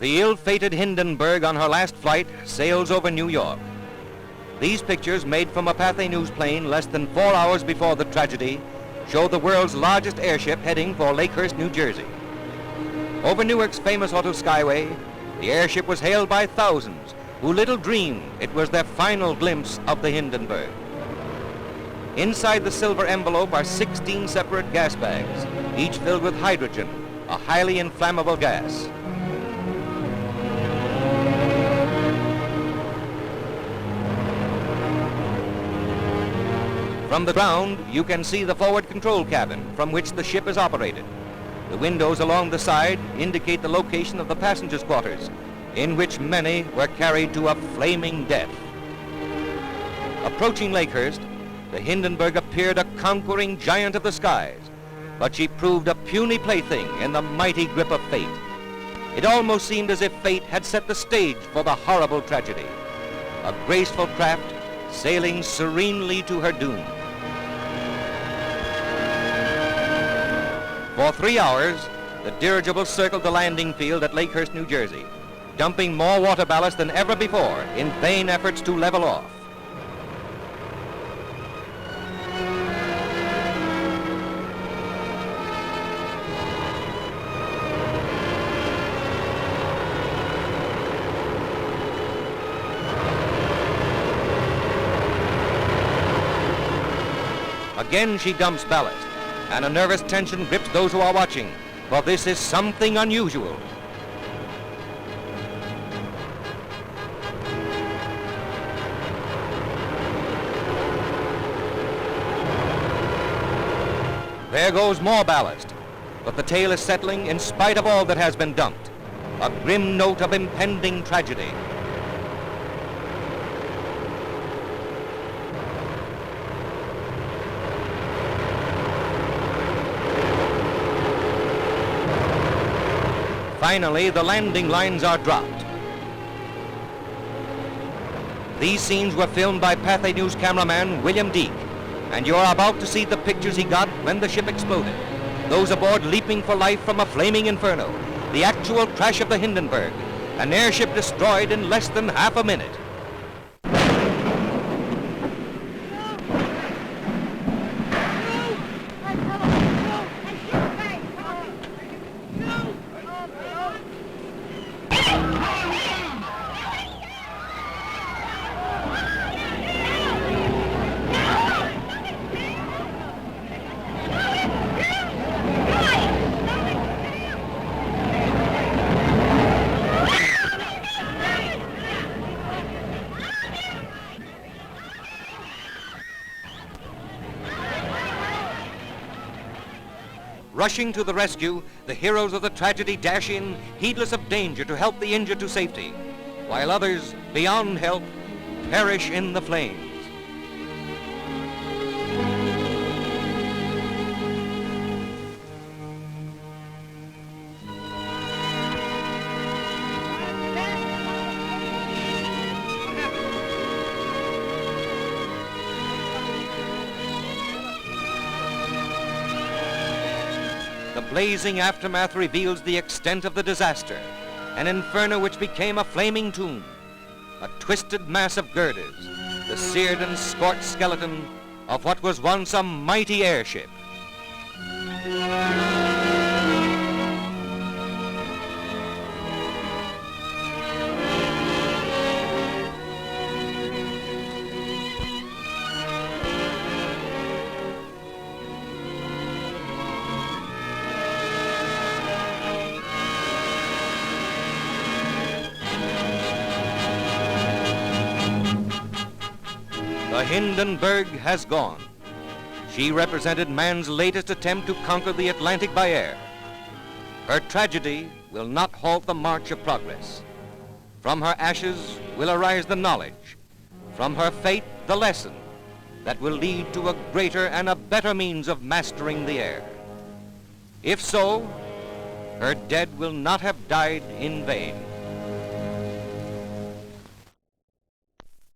The ill-fated Hindenburg on her last flight sails over New York. These pictures, made from a Pathé News plane less than 4 hours before the tragedy, show the world's largest airship heading for Lakehurst, New Jersey. Over Newark's famous auto skyway, the airship was hailed by thousands who little dreamed it was their final glimpse of the Hindenburg. Inside the silver envelope are 16 separate gas bags, each filled with hydrogen, a highly inflammable gas. From the ground, you can see the forward control cabin from which the ship is operated. The windows along the side indicate the location of the passengers' quarters, in which many were carried to a flaming death. Approaching Lakehurst, the Hindenburg appeared a conquering giant of the skies, but she proved a puny plaything in the mighty grip of fate. It almost seemed as if fate had set the stage for the horrible tragedy. A graceful craft sailing serenely to her doom. For 3 hours, the dirigible circled the landing field at Lakehurst, New Jersey, dumping more water ballast than ever before in vain efforts to level off. Again she dumps ballast, and a nervous tension grips those who are watching, for this is something unusual. There goes more ballast, but the tail is settling in spite of all that has been dumped, a grim note of impending tragedy. Finally, the landing lines are dropped. These scenes were filmed by Pathé News cameraman William Deek, and you're about to see the pictures he got when the ship exploded. Those aboard leaping for life from a flaming inferno, the actual crash of the Hindenburg, an airship destroyed in less than half a minute. Rushing to the rescue, the heroes of the tragedy dash in, heedless of danger, to help the injured to safety, while others, beyond help, perish in the flames. The blazing aftermath reveals the extent of the disaster, an inferno which became a flaming tomb, a twisted mass of girders, the seared and scorched skeleton of what was once a mighty airship. The Hindenburg has gone. She represented man's latest attempt to conquer the Atlantic by air. Her tragedy will not halt the march of progress. From her ashes will arise the knowledge, from her fate the lesson that will lead to a greater and a better means of mastering the air. If so, her dead will not have died in vain.